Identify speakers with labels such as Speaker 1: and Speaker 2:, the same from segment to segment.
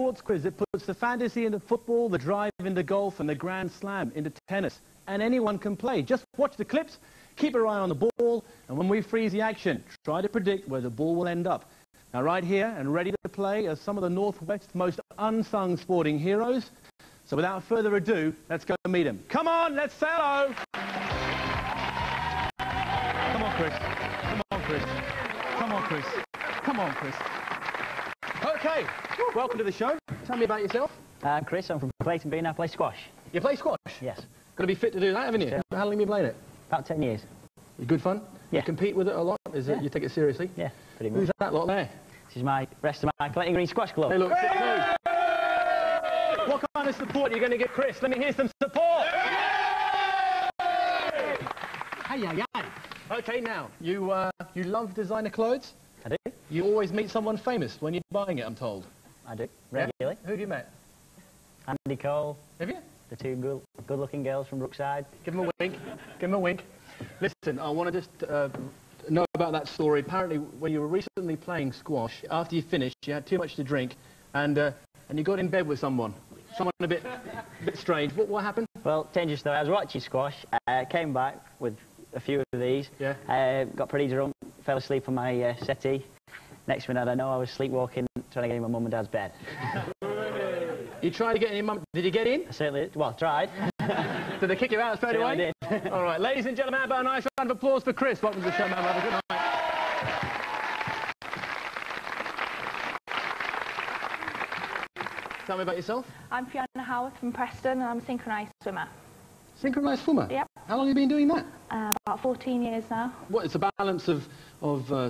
Speaker 1: sports quiz. It puts the fantasy into football, the drive into golf, and the grand slam into tennis. And anyone can play. Just watch the clips, keep your eye on the ball, and when we freeze the action, try to predict where the ball will end up. Now, right here and ready to play are some of the Northwest's most unsung sporting heroes. So without further ado, let's go meet them. Come on, let's say hello. Come on, Chris. Come on, Chris. Come on, Chris. Come on, Chris. Okay, welcome to the show. Tell me about yourself.
Speaker 2: I'm Chris, I'm from Clayton, I play squash.
Speaker 1: You play squash?
Speaker 2: Yes.
Speaker 1: Got to be fit to do that, haven't you?
Speaker 2: Yeah.
Speaker 1: How long have you played it?
Speaker 2: About 10 years.
Speaker 1: Good fun?
Speaker 2: Yeah.
Speaker 1: You compete with it a lot? Is it, you take it seriously?
Speaker 2: Yeah, pretty much.
Speaker 1: Who's that lot there?
Speaker 2: This is my rest of my Clayton Green Squash Club.
Speaker 1: Hey, look, what kind of support are you going to give Chris? Let me hear some support! Hey, yeah, yeah. Okay, now, you love designer clothes?
Speaker 2: I do.
Speaker 1: You always meet someone famous when you're buying it, I'm told.
Speaker 2: I do, regularly.
Speaker 1: Yeah? Who have you met?
Speaker 2: Andy Cole.
Speaker 1: Have you?
Speaker 2: The two good-looking girls from Brookside.
Speaker 1: Give them a wink. Give them a wink. Listen, I want to just know about that story. Apparently, when you were recently playing squash, after you finished, you had too much to drink, and you got in bed with someone. Someone a bit strange. What happened?
Speaker 2: Well, change of story. I was watching squash, came back with a few of these.
Speaker 1: Yeah.
Speaker 2: Got pretty drunk, fell asleep on my settee. Next minute, I know I was sleepwalking, trying to get in my mum and dad's bed.
Speaker 1: You tried to get in your mum. Did you get in?
Speaker 2: I certainly, well, tried.
Speaker 1: Did they kick you out straight away?
Speaker 2: I did.
Speaker 1: All right, ladies and gentlemen, how about a nice round of applause for Chris? Welcome to the show, man. Have a good night. Tell me about yourself.
Speaker 3: I'm Fiona Howarth from Preston and I'm a synchronised swimmer.
Speaker 1: Synchronised swimmer?
Speaker 3: Yep.
Speaker 1: How long have you been doing that?
Speaker 3: About 14 years now.
Speaker 1: What, it's a balance of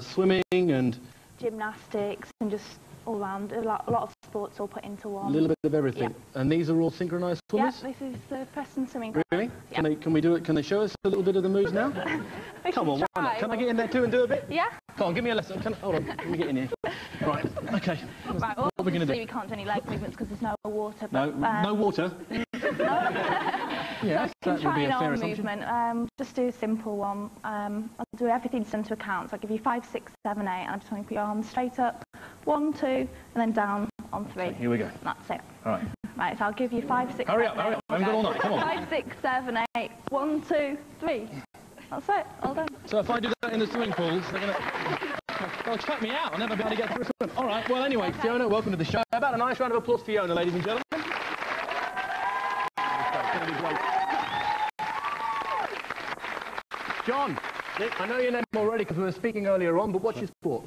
Speaker 1: swimming and...
Speaker 3: Gymnastics and just all round, a lot of sports all put into one.
Speaker 1: A little bit of everything.
Speaker 3: Yep.
Speaker 1: And these are all synchronised swimmers?
Speaker 3: Yeah, this is the Preston swimming club.
Speaker 1: Really?
Speaker 3: Yep.
Speaker 1: Can we do it? Can they show us a little bit of the moves now? Come on, why not? Can I get in there too and do a bit?
Speaker 3: Yeah.
Speaker 1: Come on, give me a lesson. Hold on, let me get in here. Right, okay.
Speaker 3: Right,
Speaker 1: what are we going to do?
Speaker 3: We can't do any leg movements because there's no water.
Speaker 1: No,
Speaker 3: But,
Speaker 1: no water? Yeah, that would be a fair assumption.
Speaker 3: Movement. Just do a simple one. I'll do everything done to account. So I'll give you 5, 6, 7, 8, and I'm just going to put your arms straight up. 1, 2, and then down on 3.
Speaker 1: Okay, here we go.
Speaker 3: That's it.
Speaker 1: All right.
Speaker 3: Right, so I'll give you 5, 6,
Speaker 1: hurry
Speaker 3: 7,
Speaker 1: up, hurry up. I haven't got all night. Come on.
Speaker 3: 5, 6, 7, 8. 1, 2, 3. That's it. All done.
Speaker 1: So if I do that in the swimming pools, they're going to... They'll chuck me out. I'll never be able to get through a swim. All right, well, anyway, okay. Fiona, welcome to the show. How about a nice round of applause for Fiona, ladies and gentlemen? It's going to be great. John, I know your name already because we were speaking earlier on, but what's your sport?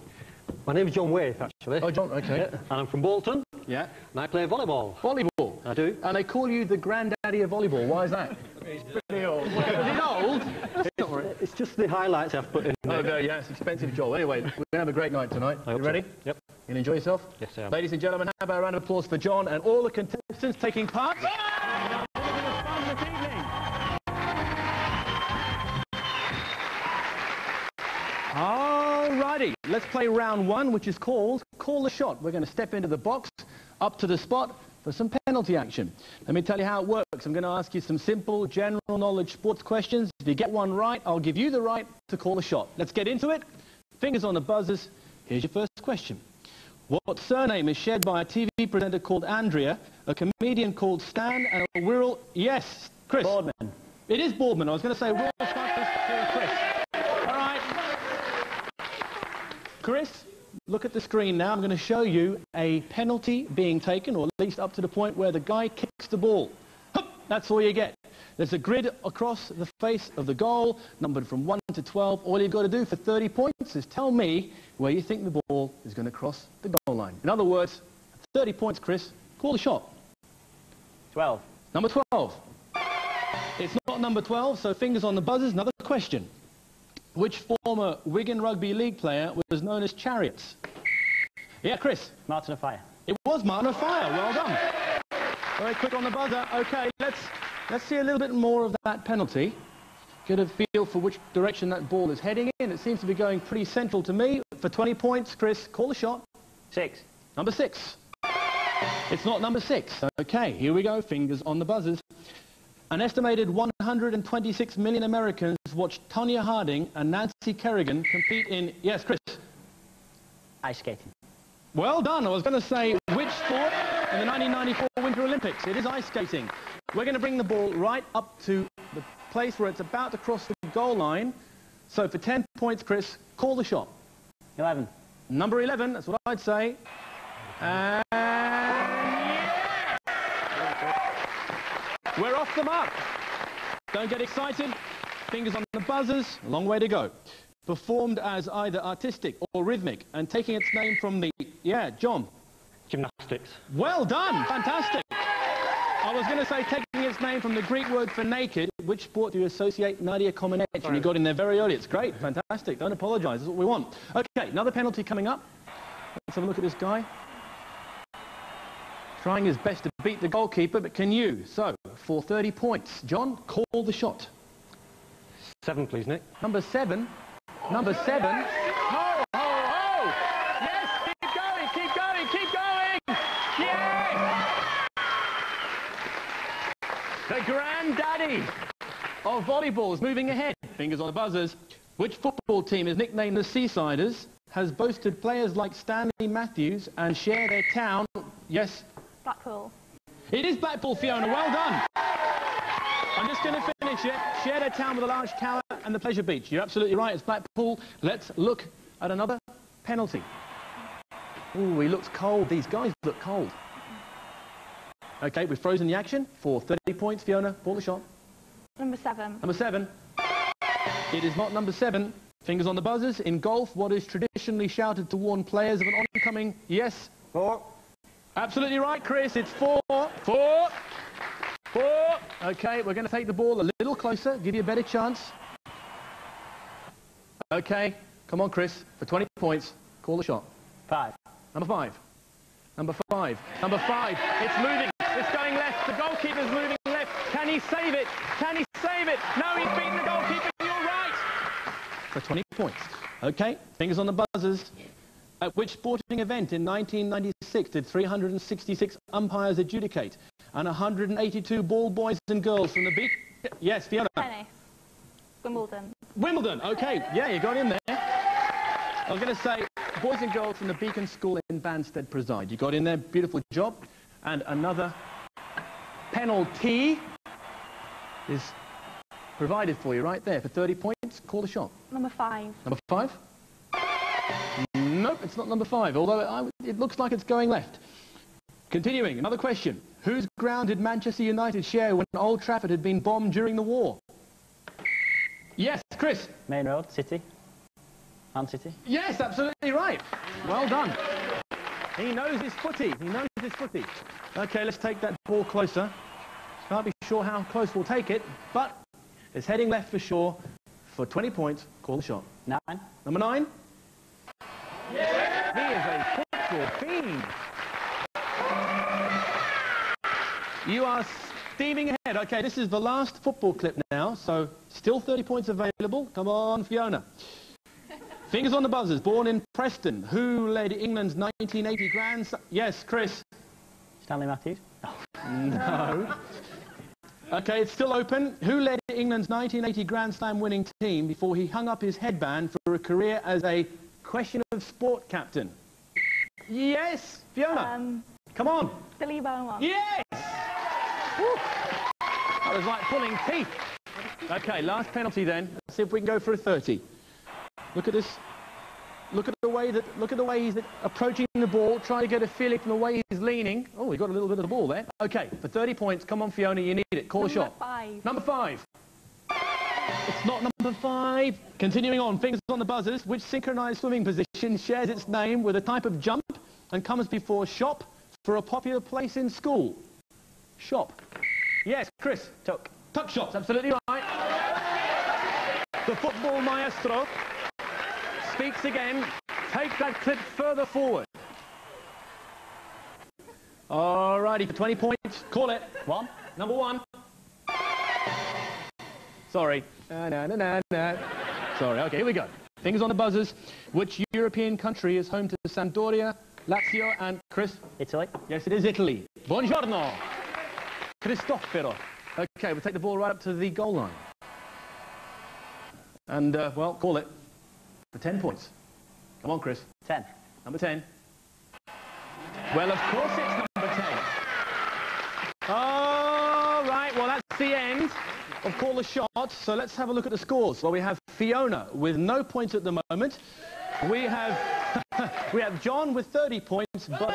Speaker 4: My name's John Waith, actually.
Speaker 1: Oh, John, okay.
Speaker 4: Yeah. And I'm from Bolton.
Speaker 1: Yeah.
Speaker 4: And I play volleyball.
Speaker 1: Volleyball?
Speaker 4: I do.
Speaker 1: And they call you the granddaddy of volleyball. Why is that? He's pretty old. Is he old?
Speaker 4: It's just the highlights I've put in there.
Speaker 1: Oh, no, yeah, it's expensive, Joel. Anyway, we're going to have a great night tonight. You ready?
Speaker 4: So. Yep.
Speaker 1: You'll enjoy yourself?
Speaker 4: Yes, I am.
Speaker 1: Ladies and gentlemen, how about a round of applause for John and all the contestants taking part? Alrighty, let's play round 1, which is called Call the Shot. We're going to step into the box, up to the spot, for some penalty action. Let me tell you how it works. I'm going to ask you some simple, general knowledge sports questions. If you get one right, I'll give you the right to call the shot. Let's get into it. Fingers on the buzzers. Here's your first question. What surname is shared by a TV presenter called Andrea, a comedian called Stan, and a Wirral... Yes, Chris.
Speaker 2: Boardman.
Speaker 1: It is Boardman. I was going to say Wirral Sparkers for Chris. All right. Chris, look at the screen now. I'm going to show you a penalty being taken, or at least up to the point where the guy kicks the ball. Hup, that's all you get. There's a grid across the face of the goal, numbered from 1 to 12. All you've got to do for 30 points is tell me where you think the ball is going to cross the goal line. In other words, 30 points, Chris. Call the shot.
Speaker 2: 12.
Speaker 1: Number 12. It's not number 12, so fingers on the buzzers. Another question. Which former Wigan Rugby League player was known as Chariots? Yeah, Chris.
Speaker 2: Martin O'Fire.
Speaker 1: It was Martin O'Fire. Well done. Very quick on the buzzer. Okay, let's see a little bit more of that penalty. Get a feel for which direction that ball is heading in. It seems to be going pretty central to me. For 20 points, Chris, call the shot.
Speaker 2: 6.
Speaker 1: Number 6. It's not number 6. Okay, here we go. Fingers on the buzzers. An estimated 126 million Americans watched Tonya Harding and Nancy Kerrigan compete in... Yes, Chris?
Speaker 2: Ice skating.
Speaker 1: Well done. I was going to say which sport, in the 1994 Winter Olympics. It is ice skating. We're going to bring the ball right up to the place where it's about to cross the goal line. So for 10 points, Chris, call the shot.
Speaker 2: 11.
Speaker 1: Number 11, that's what I'd say. And yeah! We're off the mark. Don't get excited. Fingers on the buzzers. A long way to go. Performed as either artistic or rhythmic and taking its name from the... Yeah, John.
Speaker 4: Gymnastics.
Speaker 1: Well done. Fantastic. I was going to say taking its name from the Greek word for naked. Which sport do you associate Nadia Comaneci? And you got in there very early. It's great. Fantastic. Don't apologise. That's what we want. OK, another penalty coming up. Let's have a look at this guy. Trying his best to beat the goalkeeper, but can you? So, for 30 points, John, call the shot.
Speaker 4: 7, please, Nick.
Speaker 1: Number 7. Number 7. Ho, ho, ho! Yes, keep going, keep going, keep going! Yes! The granddaddy of volleyballs moving ahead. Fingers on the buzzers. Which football team is nicknamed the Seasiders, has boasted players like Stanley Matthews and share their town? Yes?
Speaker 3: Blackpool.
Speaker 1: It is Blackpool, Fiona. Well done. I'm just going to finish it. Share their town with a large tower and the pleasure beach. You're absolutely right. It's Blackpool. Let's look at another penalty. Ooh, he looks cold. These guys look cold. OK, we've frozen the action for 30 points. Fiona, ball the shot.
Speaker 3: Number 7.
Speaker 1: Number 7. It is not number 7. Fingers on the buzzers. In golf, what is traditionally shouted to warn players of an oncoming... Yes?
Speaker 2: 4.
Speaker 1: Absolutely right, Chris. It's 4. 4. 4. OK, we're going to take the ball a little closer, give you a better chance. OK, come on, Chris. For 20 points, call the shot.
Speaker 2: 5.
Speaker 1: Number 5. Number 5. Number 5. It's moving. It's going left. The goalkeeper's moving left. Can he save it? Can he save it? No, he's beaten the goalkeeper. You're right. For 20 points. OK, fingers on the buzzers. At which sporting event in 1996 did 366 umpires adjudicate and 182 ball boys and girls from the beach? Yes, Fiona.
Speaker 3: Tennis. Wimbledon.
Speaker 1: Wimbledon, OK. Yeah, you got in there. I was going to say, boys and girls from the Beacon School in Banstead preside. You got in there, beautiful job. And another penalty is provided for you right there for 30 points. Call the shot.
Speaker 3: Number 5.
Speaker 1: Number 5? Nope, it's not number 5, although it looks like it's going left. Continuing, another question. Whose ground did Manchester United share when Old Trafford had been bombed during the war? Yes, Chris.
Speaker 2: Main Road, City. Man City.
Speaker 1: Yes, absolutely right. Well done. He knows his footy. He knows his footy. OK, let's take that ball closer. Can't be sure how close we'll take it, but it's heading left for sure. For 20 points, call the shot.
Speaker 2: 9.
Speaker 1: Number 9. Yeah. He is a football fiend. You are steaming ahead. OK, this is the last football clip now, so still 30 points available. Come on, Fiona. Fingers on the buzzers. Born in Preston. Who led England's 1980 Grand... Yes, Chris.
Speaker 2: Stanley Matthews.
Speaker 1: No. OK, it's still open. Who led England's 1980 Grand Slam winning team before he hung up his headband for a career as a question of sport captain? Yes, Fiona. Come on.
Speaker 3: Billy Beaumont.
Speaker 1: Yes! Woo. That was like pulling teeth. OK, last penalty then. Let's see if we can go for a 30. Look at this. Look at the way he's approaching the ball, trying to get a feeling from the way he's leaning. Oh, he got a little bit of the ball there. OK, for 30 points, come on, Fiona, you need it. Call a shot.
Speaker 3: Number 5.
Speaker 1: Number 5. It's not number 5. Continuing on, fingers on the buzzers. Which synchronised swimming position shares its name with a type of jump and comes before shop for a popular place in school? Shop. Yes, Chris.
Speaker 2: Tuck.
Speaker 1: Tuck shots, absolutely right. The football maestro speaks again. Take that clip further forward. Alrighty, for 20 points, call it.
Speaker 2: 1.
Speaker 1: Number 1. Sorry. Sorry, OK, here we go. Fingers on the buzzers. Which European country is home to Sampdoria, Lazio and Chris?
Speaker 2: Italy.
Speaker 1: Yes, it is Italy. Buongiorno. Cristoforo. OK, we'll take the ball right up to the goal line. And, well, call it. For 10 points. Come on, Chris.
Speaker 2: 10.
Speaker 1: Number 10. Well, of course it's number 10. All right, well, that's the end of Call the Shot. So let's have a look at the scores. Well, we have Fiona with no points at the moment. We have, we have John with 30 points, but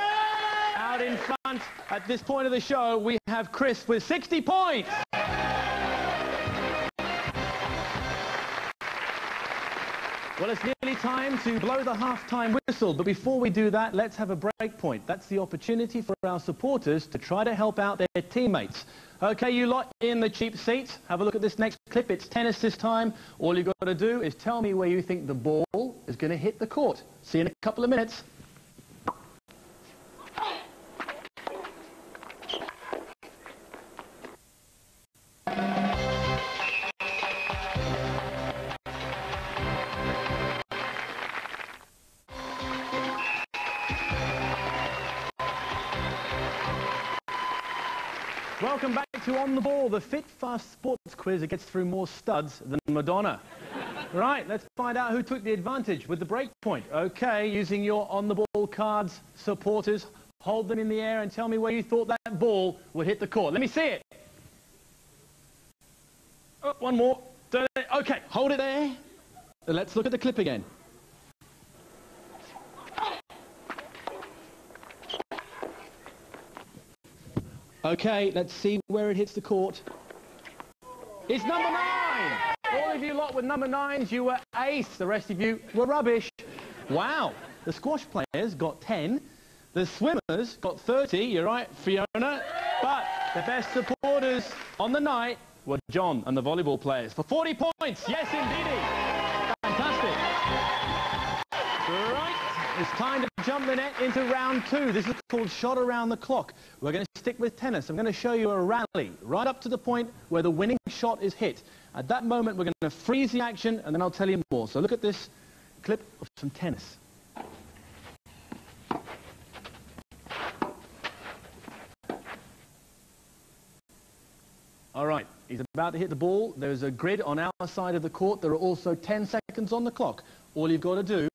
Speaker 1: out in front at this point of the show, we have Chris with 60 points. Well, it's nearly time to blow the half-time whistle, but before we do that, let's have a break point. That's the opportunity for our supporters to try to help out their teammates. Okay, you lot in the cheap seats, have a look at this next clip. It's tennis this time. All you've got to do is tell me where you think the ball is going to hit the court. See you in a couple of minutes. Welcome back to On the Ball, the fit, fast sports quiz that gets through more studs than Madonna. Right, let's find out who took the advantage with the break point. Okay, using your On the Ball cards, supporters, hold them in the air and tell me where you thought that ball would hit the court. Let me see it. Oh, one more. Okay, hold it there. Let's look at the clip again. Okay, let's see where it hits the court. It's number 9! All of you lot with number 9s, you were ace. The rest of you were rubbish. Wow. The squash players got 10. The swimmers got 30. You're right, Fiona. But the best supporters on the night were John and the volleyball players for 40 points. Yes, indeedy. Fantastic. Right. It's time to jump the net into round 2. This is called Shot Around the Clock. We're going to stick with tennis. I'm going to show you a rally right up to the point where the winning shot is hit. At that moment, we're going to freeze the action, and then I'll tell you more. So look at this clip of some tennis. All right, he's about to hit the ball. There's a grid on our side of the court. There are also 10 seconds on the clock. All you've got to do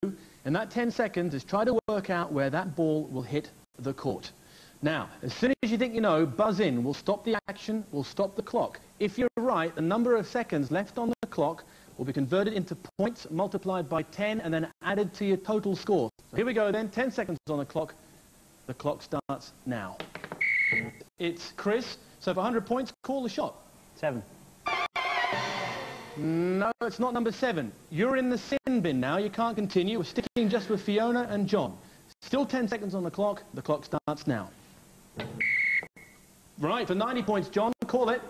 Speaker 1: in that 10 seconds is try to work out where that ball will hit the court. Now, as soon as you think you know, buzz in. We'll stop the action, we'll stop the clock. If you're right, the number of seconds left on the clock will be converted into points multiplied by 10 and then added to your total score. So here we go then, 10 seconds on the clock. The clock starts now. It's Chris. So for 100 points, call the shot.
Speaker 2: 7.
Speaker 1: No, it's not number 7. You're in the sin bin now. You can't continue. We're sticking just with Fiona and John. Still 10 seconds on the clock. The clock starts now. Right, for 90 points, John, call it.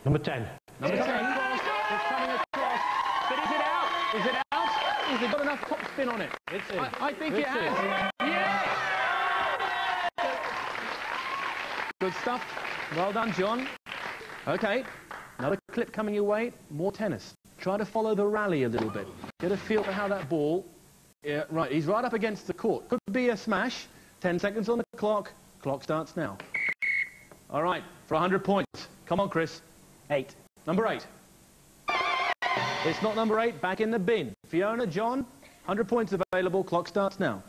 Speaker 4: Number 10.
Speaker 1: Number 10. It's coming across. But is it out? Is it out? Has it got enough top spin on it?
Speaker 4: It's in.
Speaker 1: I think it has. Yes! Good stuff. Well done, John. Okay, another clip coming your way. More tennis. Try to follow the rally a little bit. Get a feel for how that ball... Yeah, right, he's right up against the court. Could be a smash. 10 seconds on the clock. Clock starts now. All right, for 100 points. Come on, Chris.
Speaker 2: 8.
Speaker 1: Number 8. It's not number 8. Back in the bin. Fiona, John, 100 points available. Clock starts now.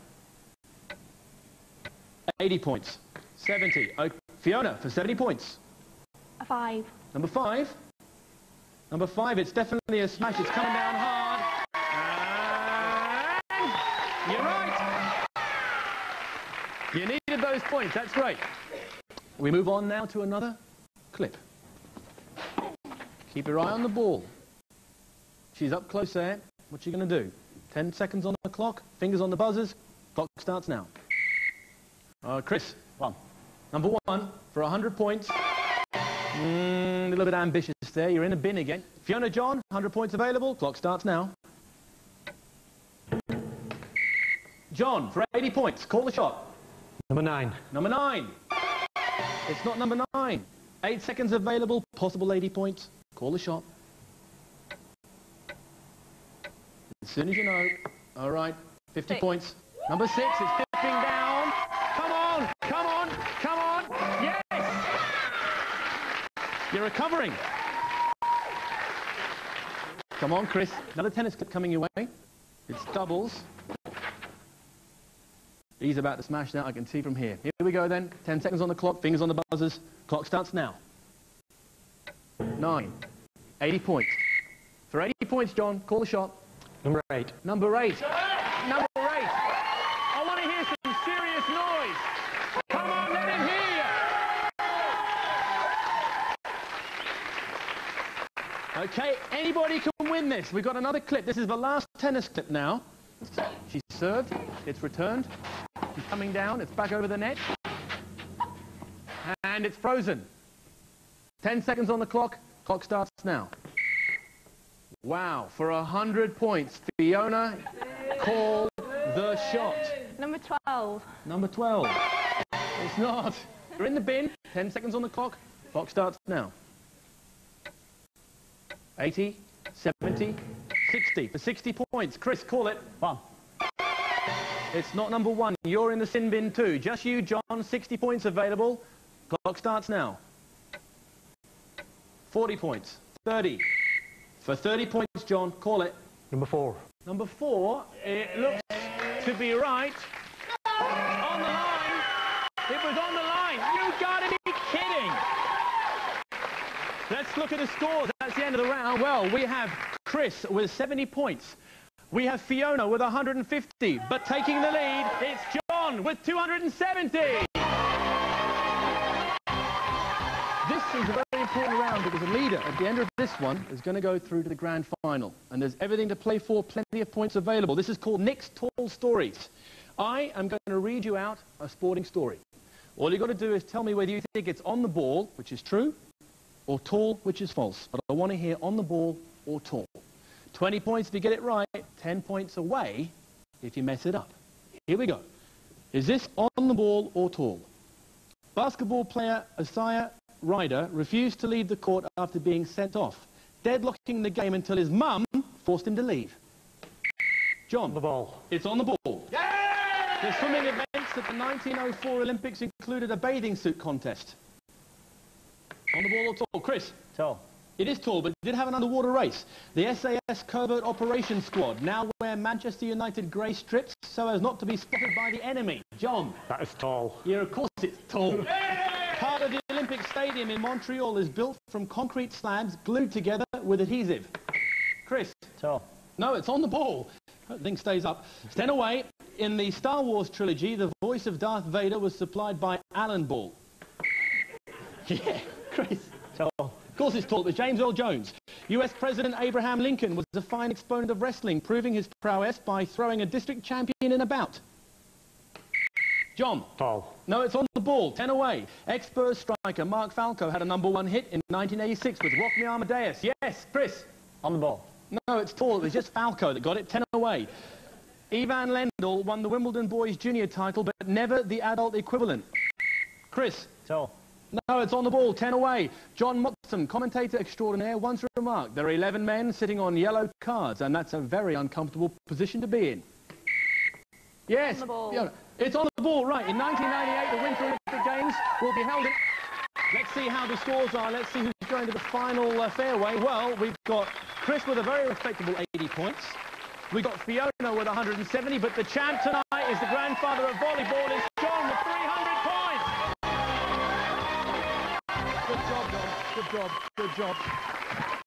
Speaker 1: 80 points. 70. Fiona, for 70 points.
Speaker 3: A 5.
Speaker 1: Number 5. Number 5, it's definitely a smash. It's coming down hard. And you're right. You needed those points. That's great. We move on now to another clip. Keep your eye on the ball. She's up close there. What's she going to do? 10 seconds on the clock. Fingers on the buzzers. Clock starts now. Chris.
Speaker 2: 1.
Speaker 1: Number 1 for 100 points. A little bit ambitious there. You're in a bin again. Fiona, John, 100 points available. Clock starts now. John, for 80 points. Call the shot.
Speaker 4: Number 9.
Speaker 1: Number 9. It's not number 9. 8 seconds available. Possible 80 points. Call the shot. As soon as you know. All right. 50 points. Number 6. It's dipping down. Come on. Come on. Come on. Yes. You're recovering. Come on, Chris. Another tennis clip coming your way. It's doubles. He's about to smash that, I can see from here. Here we go then. 10 seconds on the clock, fingers on the buzzers. Clock starts now. 9. 80 points. For 80 points, John, call the shot.
Speaker 4: Number 8.
Speaker 1: Number 8. Number 8. I want to hear some serious noise. Come on, let him hear you. Okay, anybody can win this. We've got another clip. This is the last tennis clip now. She's served. It's returned. She's coming down. It's back over the net. And it's frozen. 10 seconds on the clock. Clock starts now. Wow, for 100 points, Fiona called the shot.
Speaker 3: Number 12.
Speaker 1: Number 12. It's not. You're in the bin. 10 seconds on the clock. Clock starts now. 80, 70, 60. For 60 points. Chris, call it.
Speaker 2: 1.
Speaker 1: It's not number 1. You're in the sin bin too. Just you, John. 60 points available. Clock starts now. 40 points. 30. For 30 points, John, call it.
Speaker 4: Number 4.
Speaker 1: Number 4, it looks to be right. On the line. It was on the line. You gotta be kidding. Let's look at the scores. That's the end of the round. Well, we have Chris with 70 points. We have Fiona with 150. But taking the lead, it's John with 270. This is a very important round because the leader at the end of this one is going to go through to the grand final. And there's everything to play for, plenty of points available. This is called Nick's Tall Stories. I am going to read you out a sporting story. All you've got to do is tell me whether you think it's on the ball, which is true, or tall, which is false. But I want to hear on the ball or tall. 20 points if you get it right, 10 points away if you mess it up. Here we go. Is this on the ball or tall? Basketball player Isaiah Ryder refused to leave the court after being sent off, deadlocking the game until his mum forced him to leave. John.
Speaker 4: The ball.
Speaker 1: It's on the ball. Yeah! The swimming events at the 1904 Olympics included a bathing suit contest. On the ball or tall? Chris.
Speaker 2: Tall.
Speaker 1: It is tall, but it did have an underwater race. The SAS Covert Operations Squad now wear Manchester United grey strips so as not to be spotted by the enemy. John.
Speaker 4: That is tall.
Speaker 1: Yeah, of course it's tall. Part of the Olympic Stadium in Montreal is built from concrete slabs glued together with adhesive. Chris.
Speaker 2: Tall.
Speaker 1: No, it's on the ball. The thing stays up. 10 away. In the Star Wars trilogy, the voice of Darth Vader was supplied by Alan Ball. Yeah, Chris.
Speaker 2: Tall.
Speaker 1: Of course it's tall, but James Earl Jones. US President Abraham Lincoln was a fine exponent of wrestling, proving his prowess by throwing a district champion in a bout. John.
Speaker 4: Tall.
Speaker 1: No, it's on the ball. 10 away. Ex-Spurs striker Mark Falco had a #1 hit in 1986 with Rock Me Amadeus. Yes, Chris.
Speaker 2: On the ball.
Speaker 1: No, it's tall. It was just Falco that got it. 10 away. Ivan Lendl won the Wimbledon boys junior title, but never the adult equivalent. Chris.
Speaker 2: Tall.
Speaker 1: No, it's on the ball. 10 away. John Motson, commentator extraordinaire, once remarked, there are 11 men sitting on yellow cards, and that's a very uncomfortable position to be in. Yes.
Speaker 3: On the ball.
Speaker 1: Yeah, it's on the ball, right. In 1998, the Winter Olympic Games will be held in... Let's see how the scores are. Let's see who's going to the final fairway. Well, we've got Chris with a very respectable 80 points. We've got Fiona with 170, but the champ tonight is the grandfather of volleyball, is John with 300 points. Good job, John. Good job. Good job.